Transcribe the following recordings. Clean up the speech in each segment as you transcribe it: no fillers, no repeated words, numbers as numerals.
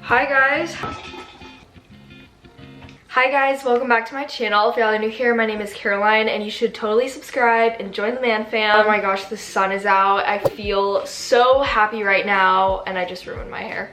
Hi guys, welcome back to my channel. If y'all are new here, my name is Caroline and you should totally subscribe and join the man fam. Oh my gosh, the sun is out. I feel so happy right now and I just ruined my hair.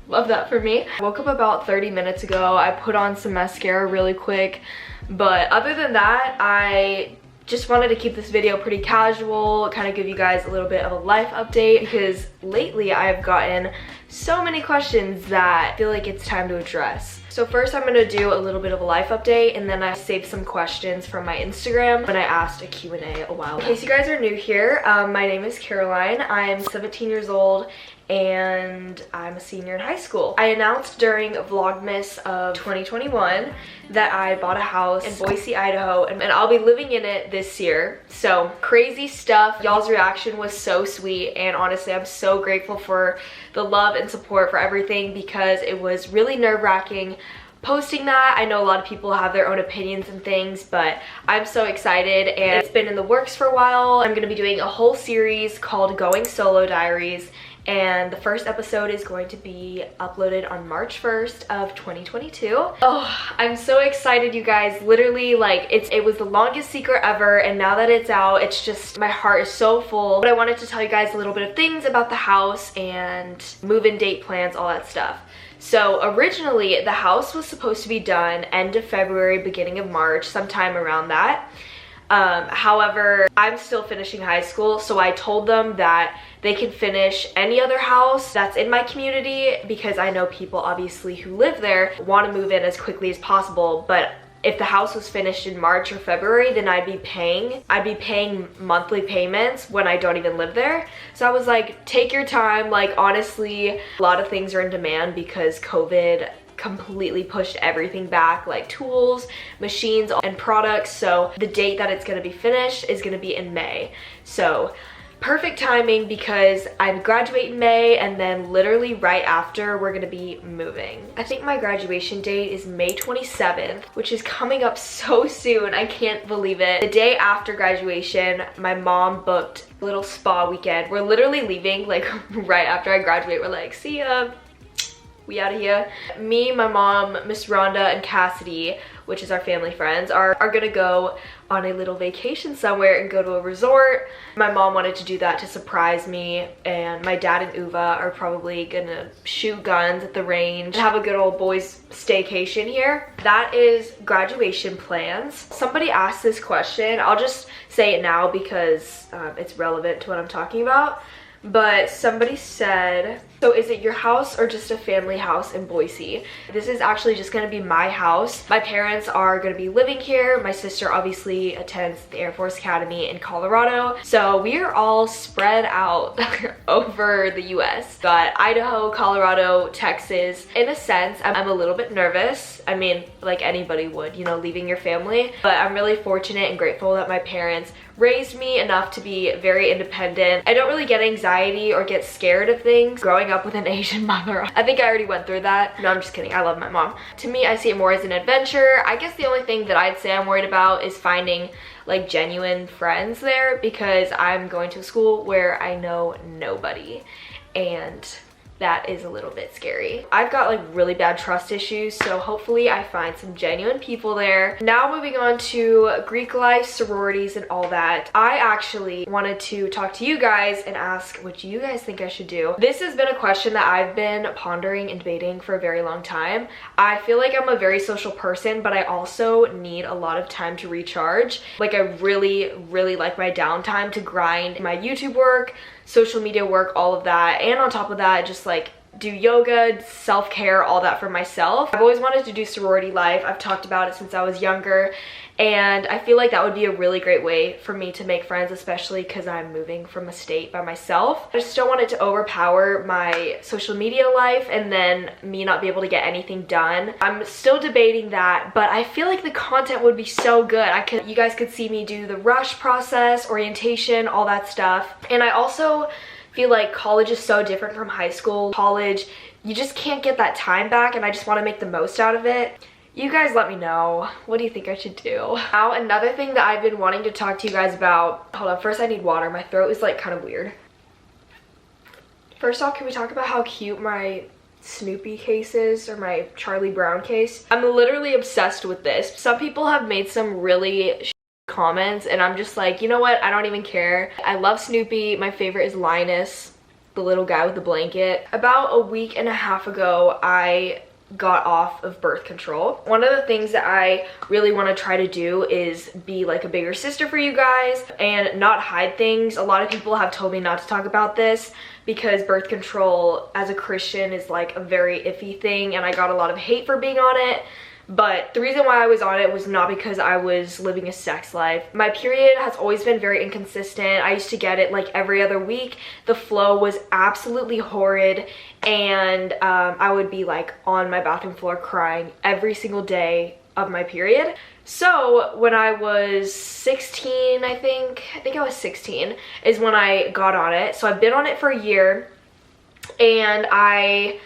Love that for me. I woke up about 30 minutes ago. I put on some mascara really quick, but other than that, I just wanted to keep this video pretty casual, kind of give you guys a little bit of a life update because lately I've gotten so many questions that I feel like it's time to address. So first I'm going to do a little bit of a life update and then I saved some questions from my Instagram when I asked a Q&A a while back. In case you guys are new here, my name is Caroline. I'm 17 years old and I'm a senior in high school. I announced during Vlogmas of 2021 that I bought a house in Boise, Idaho, and I'll be living in it this year. So crazy stuff. Y'all's reaction was so sweet and honestly I'm so grateful for the love and support for everything because it was really nerve-wracking posting that. I know a lot of people have their own opinions and things, but I'm so excited and it's been in the works for a while. I'm gonna be doing a whole series called Going Solo Diaries, and the first episode is going to be uploaded on March 1st of 2022. Oh, I'm so excited, you guys. Literally, like, it was the longest secret ever, and now that it's out, it's just, my heart is so full. But I wanted to tell you guys a little bit of things about the house and move-in date plans, all that stuff. So originally, the house was supposed to be done end of February, beginning of March, sometime around that. However, I'm still finishing high school, so I told them that they can finish any other house that's in my community because I know people obviously who live there want to move in as quickly as possible, but if the house was finished in March or February, then I'd be paying monthly payments when I don't even live there. So I was like, take your time. Like, honestly, a lot of things are in demand because COVID completely pushed everything back, like tools, machines, and products. So the date that it's gonna be finished is gonna be in May. So perfect timing because I graduate in May and then literally right after we're gonna be moving. I think my graduation date is May 27th, which is coming up so soon. I can't believe it. The day after graduation, my mom booked a little spa weekend. We're literally leaving like right after I graduate. We're like, see ya. We out of here. Me, my mom, Miss Rhonda, and Cassidy, which is our family friends, are gonna go on a little vacation somewhere and go to a resort. My mom wanted to do that to surprise me, and my dad and Uva are probably gonna shoot guns at the range and have a good old boys staycation here. That is graduation plans. Somebody asked this question. I'll just say it now because it's relevant to what I'm talking about. But somebody said, so is it your house or just a family house in Boise? This is actually just gonna be my house. My parents are gonna be living here. My sister obviously attends the Air Force Academy in Colorado. So we are all spread out over the US. Got Idaho, Colorado, Texas. In a sense, I'm a little bit nervous. I mean, like anybody would, you know, leaving your family. But I'm really fortunate and grateful that my parents raised me enough to be very independent. I don't really get anxiety or get scared of things growing up with an Asian mother. I think I already went through that. No, I'm just kidding. I love my mom. To me, I see it more as an adventure. I guess the only thing that I'd say I'm worried about is finding like genuine friends there because I'm going to a school where I know nobody, and that is a little bit scary. I've got like really bad trust issues, so hopefully I find some genuine people there. Now moving on to Greek life, sororities, and all that. I actually wanted to talk to you guys and ask what you guys think I should do. This has been a question that I've been pondering and debating for a very long time. I feel like I'm a very social person, but I also need a lot of time to recharge. Like, I really like my downtime to grind my YouTube work, social media work, all of that, and on top of that, just like do yoga, self-care, all that for myself. I've always wanted to do sorority life. I've talked about it since I was younger, and I feel like that would be a really great way for me to make friends, especially because I'm moving from a state by myself. I just don't want it to overpower my social media life and then me not be able to get anything done. I'm still debating that, but I feel like the content would be so good. You guys could see me do the rush process, orientation, all that stuff. And I also feel like college is so different from high school. College, you just can't get that time back, and I just want to make the most out of it. You guys let me know. What do you think I should do? Now, another thing that I've been wanting to talk to you guys about. Hold on, first I need water. My throat is like kind of weird. First off, can we talk about how cute my Snoopy cases or my Charlie Brown case. I'm literally obsessed with this. Some people have made some really comments and I'm just like, you know what, I don't even care. I love Snoopy. My favorite is Linus, the little guy with the blanket. About a week and a half ago, I got off of birth control. One of the things that I really want to try to do is be like a bigger sister for you guys and not hide things. A lot of people have told me not to talk about this because birth control as a Christian is like a very iffy thing, and I got a lot of hate for being on it. But the reason why I was on it was not because I was living a sex life. My period has always been very inconsistent. I used to get it like every other week. The flow was absolutely horrid, and I would be like on my bathroom floor crying every single day of my period. So when I was 16, I think I was 16 is when I got on it. So I've been on it for a year, and I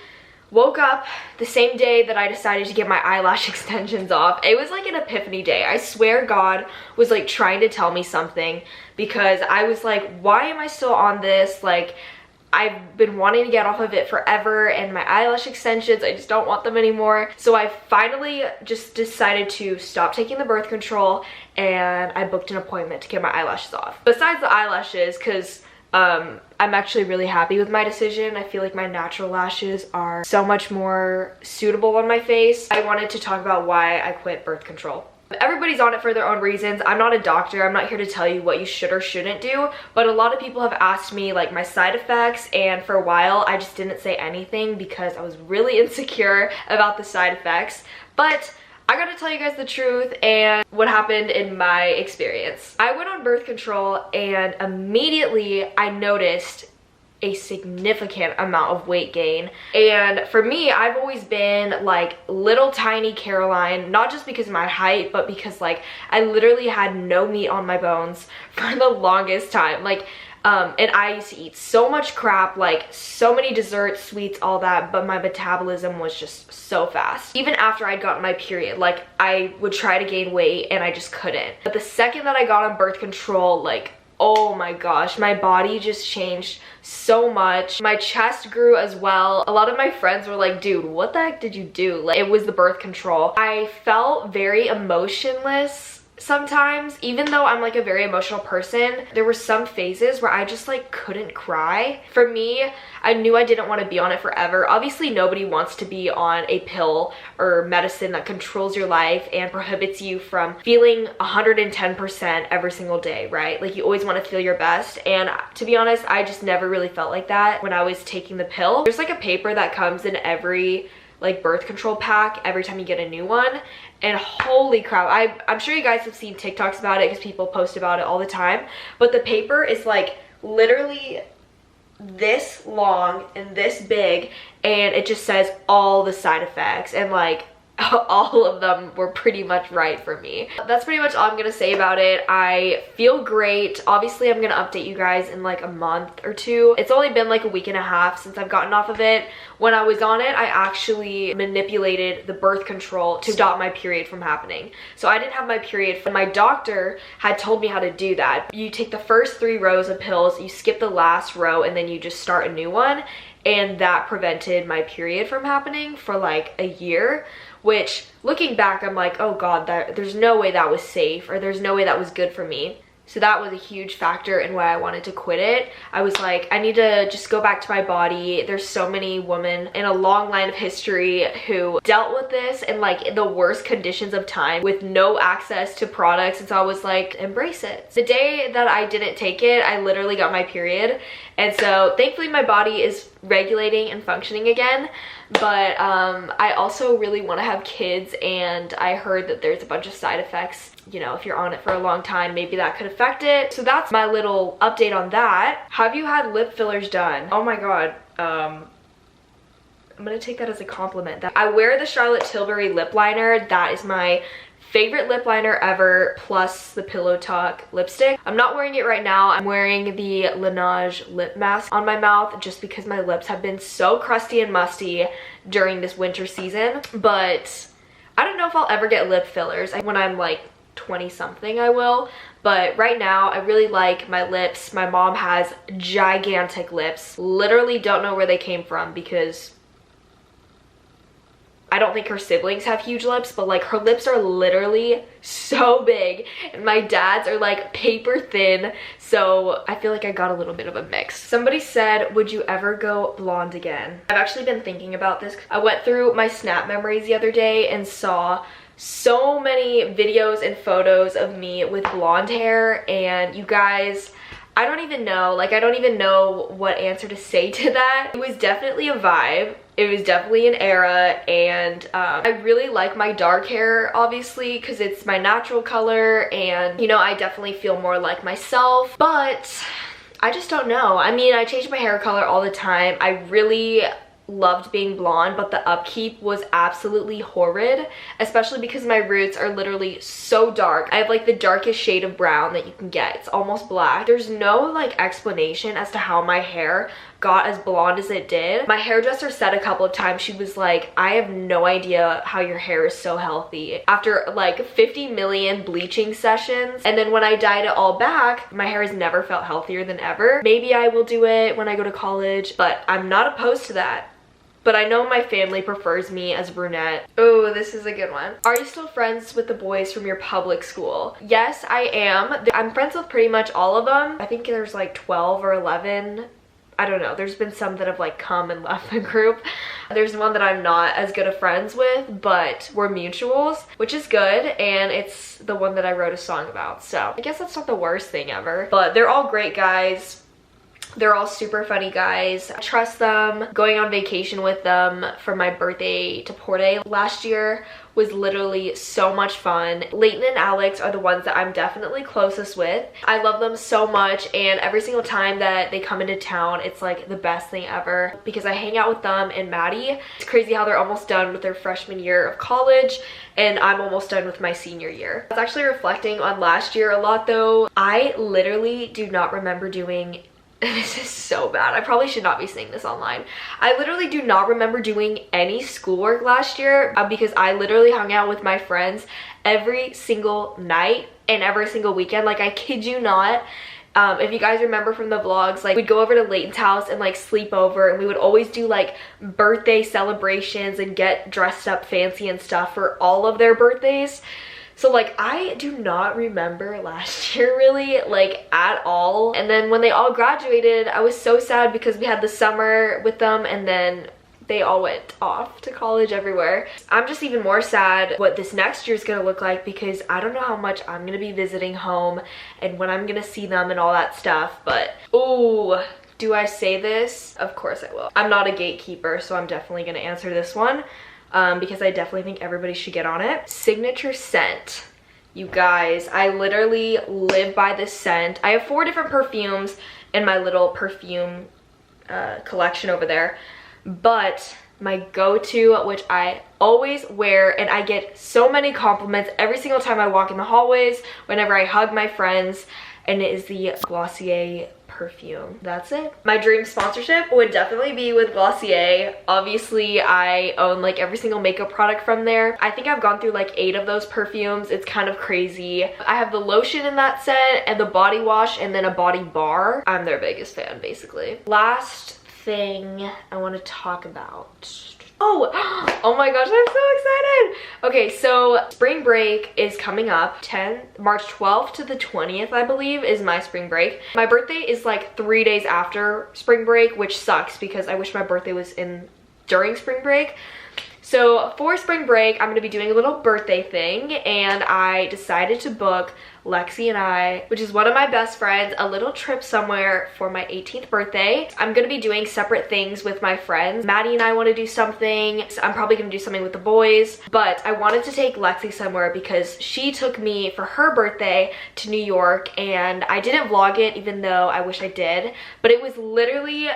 woke up the same day that I decided to get my eyelash extensions off. It was like an epiphany day. I swear God was like trying to tell me something, because I was like, why am I still on this? Like, I've been wanting to get off of it forever, and my eyelash extensions, I just don't want them anymore. So I finally just decided to stop taking the birth control, and I booked an appointment to get my eyelashes off. Besides the eyelashes, because I'm actually really happy with my decision. I feel like my natural lashes are so much more suitable on my face. I wanted to talk about why I quit birth control. Everybody's on it for their own reasons. I'm not a doctor. I'm not here to tell you what you should or shouldn't do, but a lot of people have asked me like my side effects, and for a while I just didn't say anything because I was really insecure about the side effects. But I gotta tell you guys the truth and what happened in my experience. I went on birth control, and immediately I noticed a significant amount of weight gain. And for me, I've always been like little tiny Caroline, not just because of my height, but because like I literally had no meat on my bones for the longest time. Like, and I used to eat so much crap, like so many desserts, sweets, all that, but my metabolism was just so fast. Even after I'd gotten my period, like I would try to gain weight and I just couldn't. But the second that I got on birth control, like, oh my gosh, my body just changed so much. My chest grew as well. A lot of my friends were like, dude, what the heck did you do? Like, it was the birth control. I felt very emotionless sometimes. Even though I'm like a very emotional person, there were some phases where I just like couldn't cry. For me, I knew I didn't want to be on it forever. Obviously nobody wants to be on a pill or medicine that controls your life and prohibits you from feeling 110% every single day, right? Like, you always want to feel your best, and to be honest, I just never really felt like that when I was taking the pill. There's like a paper that comes in every like birth control pack every time you get a new one, and holy crap, I'm sure you guys have seen TikToks about it because people post about it all the time, but the paper is like literally this long and this big, and it just says all the side effects, and like all of them were pretty much right for me. That's pretty much all I'm gonna say about it. I feel great. Obviously I'm gonna update you guys in like a month or two. It's only been like a week and a half since I've gotten off of it. When I was on it, I actually manipulated the birth control to stop my period from happening. So I didn't have my period. My doctor had told me how to do that. You take the first 3 rows of pills, you skip the last row, and then you just start a new one. And that prevented my period from happening for like a year, which looking back, I'm like, oh God, there's no way that was safe, or there's no way that was good for me. So that was a huge factor in why I wanted to quit it. I was like, I need to just go back to my body. There's so many women in a long line of history who dealt with this in like the worst conditions of time with no access to products. And so I was like, embrace it. The day that I didn't take it, I literally got my period. And so thankfully my body is regulating and functioning again. But I also really want to have kids, and I heard that there's a bunch of side effects. You know, if you're on it for a long time, maybe that could affect it. So that's my little update on that. Have you had lip fillers done? Oh my God. I'm gonna take that as a compliment. I wear the Charlotte Tilbury lip liner. That is my favorite lip liner ever, plus the Pillow Talk lipstick. I'm not wearing it right now. I'm wearing the Laneige lip mask on my mouth just because my lips have been so crusty and musty during this winter season. But I don't know if I'll ever get lip fillers. When I'm like 20 something I will, but right now I really like my lips. My mom has gigantic lips. Literally don't know where they came from because I don't think her siblings have huge lips, but like her lips are literally so big and my dad's are like paper thin, so I feel like I got a little bit of a mix. Somebody said, would you ever go blonde again? I've actually been thinking about this. I went through my Snap memories the other day and saw so many videos and photos of me with blonde hair, and you guys, I don't even know what answer to say to that. It was definitely a vibe. It was definitely an era, and I really like my dark hair, obviously, because it's my natural color, and you know, I definitely feel more like myself, but I just don't know. I mean, I change my hair color all the time. I really loved being blonde, but the upkeep was absolutely horrid, especially because my roots are literally so dark. I have like the darkest shade of brown that you can get. It's almost black. There's no like explanation as to how my hair got as blonde as it did. My hairdresser said a couple of times, she was like, I have no idea how your hair is so healthy after like 50 million bleaching sessions. And then when I dyed it all back, my hair has never felt healthier than ever. Maybe I will do it when I go to college, but I'm not opposed to that. But I know my family prefers me as brunette. Oh, this is a good one. Are you still friends with the boys from your public school? Yes, I am. I'm friends with pretty much all of them. I think there's like 12 or 11. I don't know. There's been some that have like come and left the group. There's one that I'm not as good of friends with, but we're mutuals, which is good, and it's the one that I wrote a song about. So I guess that's not the worst thing ever. But they're all great guys. They're all super funny guys. I trust them. Going on vacation with them for my birthday to Porte last year was literally so much fun. Leighton and Alex are the ones that I'm definitely closest with. I love them so much, and every single time that they come into town, it's like the best thing ever because I hang out with them and Maddie. It's crazy how they're almost done with their freshman year of college, and I'm almost done with my senior year. I was actually reflecting on last year a lot though. I literally do not remember doing this is so bad. I probably should not be saying this online. I literally do not remember doing any schoolwork last year because I literally hung out with my friends every single night and every single weekend. Like, I kid you not. If you guys remember from the vlogs, like, we'd go over to Leighton's house and like sleep over, and we would always do like birthday celebrations and get dressed up fancy and stuff for all of their birthdays. So like, I do not remember last year really, like, at all. And then when they all graduated, I was so sad because we had the summer with them and then they all went off to college everywhere. I'm just even more sad what this next year is gonna look like because I don't know how much I'm gonna be visiting home and when I'm gonna see them and all that stuff. But oh, do I say this? Of course I will. I'm not a gatekeeper, so I'm definitely gonna answer this one. Because I definitely think everybody should get on it. Signature scent. You guys, I literally live by this scent. I have 4 different perfumes in my little perfume collection over there. But my go-to, which I always wear, and I get so many compliments every single time I walk in the hallways, whenever I hug my friends, and it is the Glossier perfume. That's it. My dream sponsorship would definitely be with Glossier. Obviously, I own like every single makeup product from there. I think I've gone through like 8 of those perfumes. It's kind of crazy. I have the lotion in that set and the body wash and then a body bar. I'm their biggest fan, basically. Last thing I want to talk about. Oh my gosh, I'm so excited. Okay, so spring break is coming up. March 12th to the 20th, I believe, is my spring break. My birthday is like 3 days after spring break, which sucks because I wish my birthday was during spring break. So for spring break, I'm gonna be doing a little birthday thing, and I decided to book Lexi and I, which is one of my best friends, a little trip somewhere for my 18th birthday. I'm gonna be doing separate things with my friends. Maddie and I want to do something. So I'm probably gonna do something with the boys, but I wanted to take Lexi somewhere because she took me for her birthday to New York, and I didn't vlog it even though I wish I did, but it was literally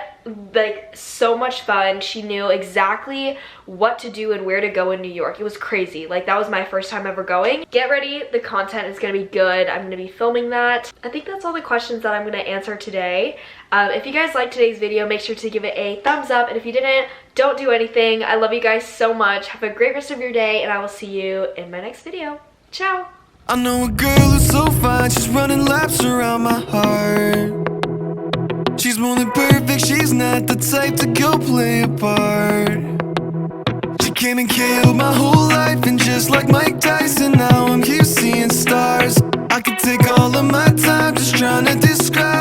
like so much fun. She knew exactly what to do and where to go in New York. It was crazy. Like, that was my first time ever going. Get ready, the content is gonna be good. I'm gonna be filming that. I think that's all the questions that I'm gonna answer today. If you guys liked today's video, make sure to give it a thumbs up, and if you didn't, don't do anything. I love you guys so much. Have a great rest of your day, and I will see you in my next video. Ciao! I know a girl who's so fine, she's running laps around my heart. She's more than perfect, she's not the type to go play a part. She came and killed my whole life, and just like Mike Tyson, now I'm here seeing stars. I could take all of my time just trying to describe